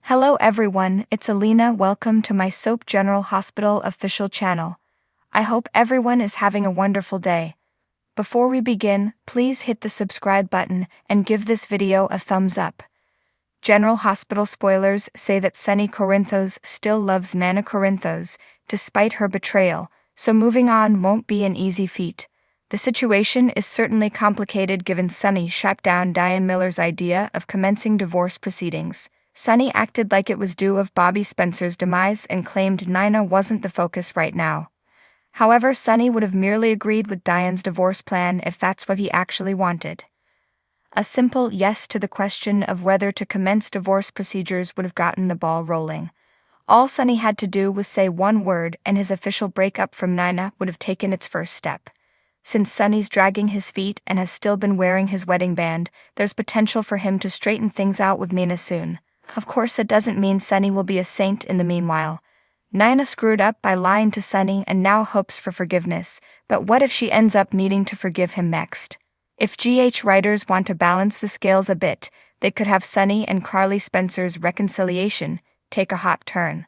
Hello everyone, it's Alina. Welcome to my Soap General Hospital official channel. I hope everyone is having a wonderful day. Before we begin, please hit the subscribe button and give this video a thumbs up. General Hospital spoilers say that Sonny Corinthos still loves Nana Corinthos, despite her betrayal, so moving on won't be an easy feat. The situation is certainly complicated given Sonny shut down Diane Miller's idea of commencing divorce proceedings. Sonny acted like it was due of Bobby Spencer's demise and claimed Nina wasn't the focus right now. However, Sonny would have merely agreed with Diane's divorce plan if that's what he actually wanted. A simple yes to the question of whether to commence divorce procedures would have gotten the ball rolling. All Sonny had to do was say one word and his official breakup from Nina would have taken its first step. Since Sonny's dragging his feet and has still been wearing his wedding band, there's potential for him to straighten things out with Nina soon. Of course, that doesn't mean Sonny will be a saint in the meanwhile. Nina screwed up by lying to Sonny and now hopes for forgiveness, but what if she ends up needing to forgive him next? If GH writers want to balance the scales a bit, they could have Sonny and Carly Spencer's reconciliation take a hot turn.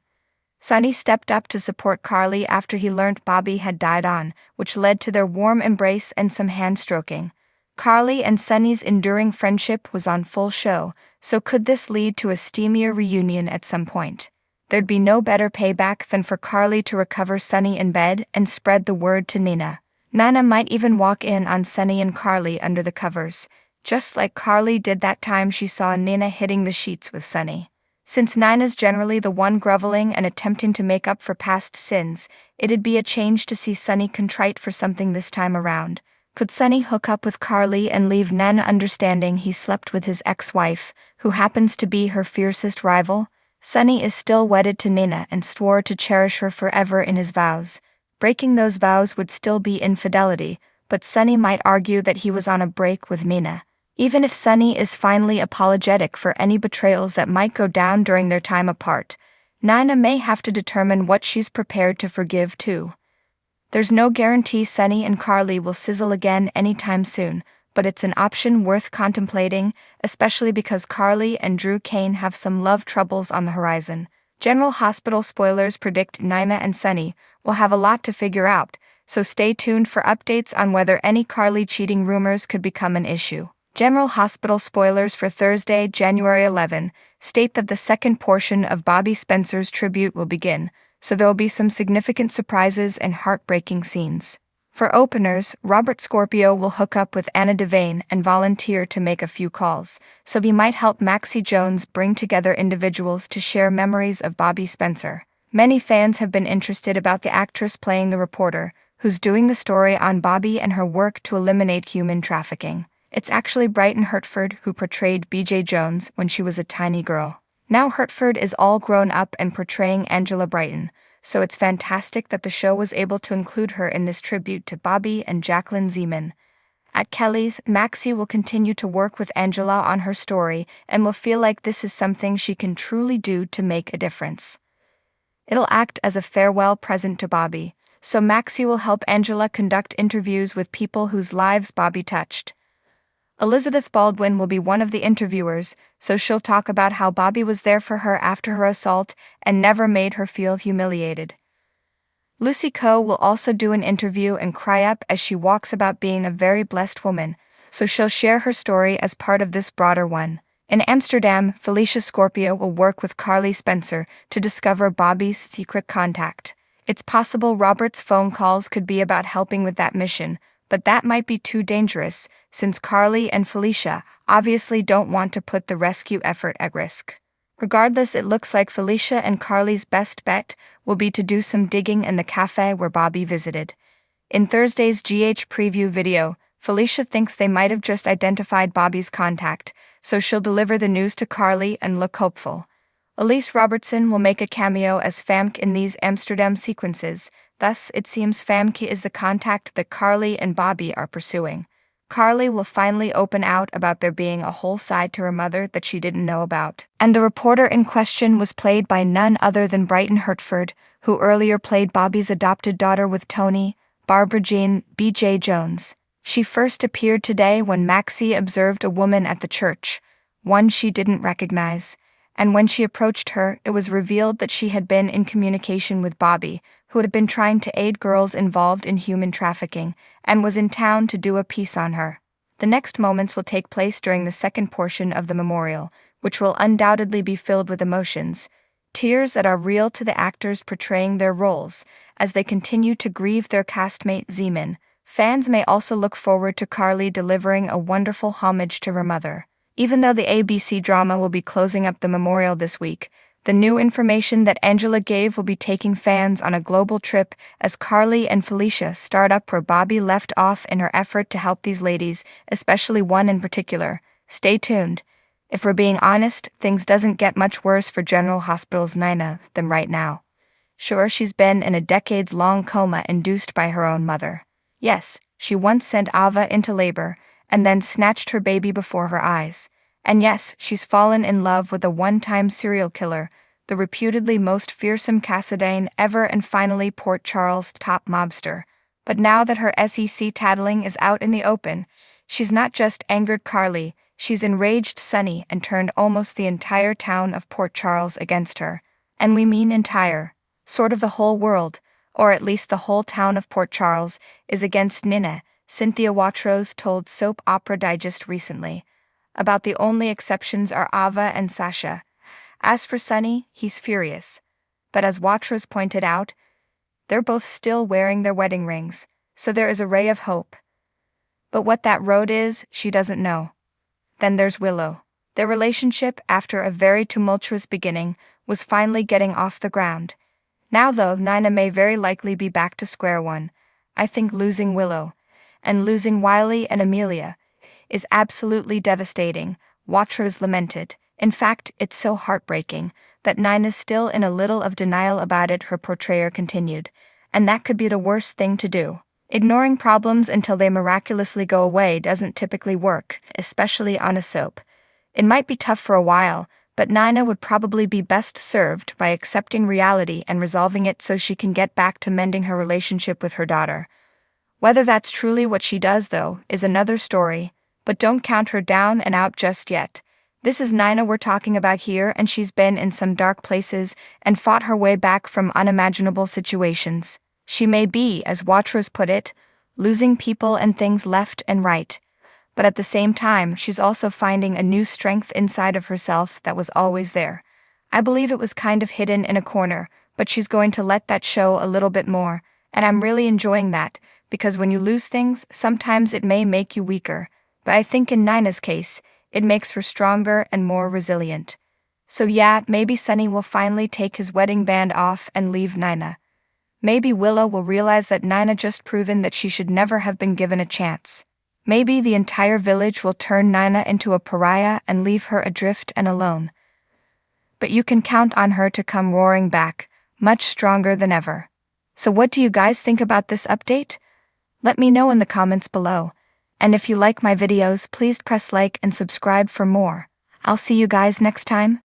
Sonny stepped up to support Carly after he learned Bobby had died on, which led to their warm embrace and some hand-stroking. Carly and Sonny's enduring friendship was on full show, so could this lead to a steamier reunion at some point? There'd be no better payback than for Carly to recover Sonny in bed and spread the word to Nina. Nana might even walk in on Sonny and Carly under the covers, just like Carly did that time she saw Nina hitting the sheets with Sonny. Since Nina's generally the one groveling and attempting to make up for past sins, it'd be a change to see Sonny contrite for something this time around. Could Sonny hook up with Carly and leave Nana understanding he slept with his ex-wife, who happens to be her fiercest rival? Sonny is still wedded to Nina and swore to cherish her forever in his vows. Breaking those vows would still be infidelity, but Sonny might argue that he was on a break with Nina. Even if Sonny is finally apologetic for any betrayals that might go down during their time apart, Nina may have to determine what she's prepared to forgive too. There's no guarantee Sonny and Carly will sizzle again anytime soon, but it's an option worth contemplating, especially because Carly and Drew Kane have some love troubles on the horizon. General Hospital spoilers predict Nina and Sonny will have a lot to figure out, so stay tuned for updates on whether any Carly cheating rumors could become an issue. General Hospital spoilers for Thursday, January 11, state that the second portion of Bobby Spencer's tribute will begin, so there'll be some significant surprises and heartbreaking scenes. For openers, Robert Scorpio will hook up with Anna Devane and volunteer to make a few calls, so he might help Maxie Jones bring together individuals to share memories of Bobby Spencer. Many fans have been interested about the actress playing the reporter, who's doing the story on Bobby and her work to eliminate human trafficking. It's actually Brighton Hertford who portrayed BJ Jones when she was a tiny girl. Now Hertford is all grown up and portraying Angela Brighton, so it's fantastic that the show was able to include her in this tribute to Bobby and Jacqueline Zeman. At Kelly's, Maxie will continue to work with Angela on her story and will feel like this is something she can truly do to make a difference. It'll act as a farewell present to Bobby, so Maxie will help Angela conduct interviews with people whose lives Bobby touched. Elizabeth Baldwin will be one of the interviewers, so she'll talk about how Bobby was there for her after her assault and never made her feel humiliated. Lucy Coe will also do an interview and cry up as she walks about being a very blessed woman, so she'll share her story as part of this broader one. In Amsterdam, Felicia Scorpio will work with Carly Spencer to discover Bobby's secret contact. It's possible Robert's phone calls could be about helping with that mission, but that might be too dangerous, since Carly and Felicia obviously don't want to put the rescue effort at risk. Regardless, it looks like Felicia and Carly's best bet will be to do some digging in the cafe where Bobby visited. In Thursday's GH preview video, Felicia thinks they might have just identified Bobby's contact, so she'll deliver the news to Carly and look hopeful. Elise Robertson will make a cameo as Famke in these Amsterdam sequences, thus it seems Famke is the contact that Carly and Bobby are pursuing. Carly will finally open out about there being a whole side to her mother that she didn't know about. And the reporter in question was played by none other than Brighton Hertford, who earlier played Bobby's adopted daughter with Tony, Barbara Jean BJ Jones. She first appeared today when Maxie observed a woman at the church, one she didn't recognize, and when she approached her, it was revealed that she had been in communication with Bobby, who had been trying to aid girls involved in human trafficking, and was in town to do a piece on her. The next moments will take place during the second portion of the memorial, which will undoubtedly be filled with emotions, tears that are real to the actors portraying their roles, as they continue to grieve their castmate Zeman. Fans may also look forward to Carly delivering a wonderful homage to her mother. Even though the ABC drama will be closing up the memorial this week, the new information that Angela gave will be taking fans on a global trip as Carly and Felicia start up where Bobby left off in her effort to help these ladies, especially one in particular. Stay tuned. If we're being honest, things doesn't get much worse for General Hospital's Nina than right now. Sure, she's been in a decades-long coma induced by her own mother. Yes, she once sent Ava into labor, and then snatched her baby before her eyes. And yes, she's fallen in love with a one-time serial killer, the reputedly most fearsome Cassadine ever, and finally Port Charles' top mobster. But now that her SEC tattling is out in the open, she's not just angered Carly, she's enraged Sonny and turned almost the entire town of Port Charles against her. And we mean entire. Sort of the whole world, or at least the whole town of Port Charles, is against Nina, Cynthia Watros told Soap Opera Digest recently. About the only exceptions are Ava and Sasha. As for Sonny, he's furious. But as Watros pointed out, they're both still wearing their wedding rings, so there is a ray of hope. But what that road is, she doesn't know. Then there's Willow. Their relationship, after a very tumultuous beginning, was finally getting off the ground. Now though, Nina may very likely be back to square one. I think losing Willow, and losing Wiley and Amelia, is absolutely devastating, Watros lamented. In fact, it's so heartbreaking that Nina's still in a little of denial about it, her portrayer continued. And that could be the worst thing to do. Ignoring problems until they miraculously go away doesn't typically work, especially on a soap. It might be tough for a while, but Nina would probably be best served by accepting reality and resolving it so she can get back to mending her relationship with her daughter. Whether that's truly what she does, though, is another story, but don't count her down and out just yet. This is Nina we're talking about here, and she's been in some dark places and fought her way back from unimaginable situations. She may be, as Watros put it, losing people and things left and right. But at the same time, she's also finding a new strength inside of herself that was always there. I believe it was kind of hidden in a corner, but she's going to let that show a little bit more, and I'm really enjoying that, because when you lose things, sometimes it may make you weaker, but I think in Nina's case, it makes her stronger and more resilient. So yeah, maybe Sonny will finally take his wedding band off and leave Nina. Maybe Willow will realize that Nina just proven that she should never have been given a chance. Maybe the entire village will turn Nina into a pariah and leave her adrift and alone. But you can count on her to come roaring back, much stronger than ever. So what do you guys think about this update? Let me know in the comments below. And if you like my videos, please press like and subscribe for more. I'll see you guys next time.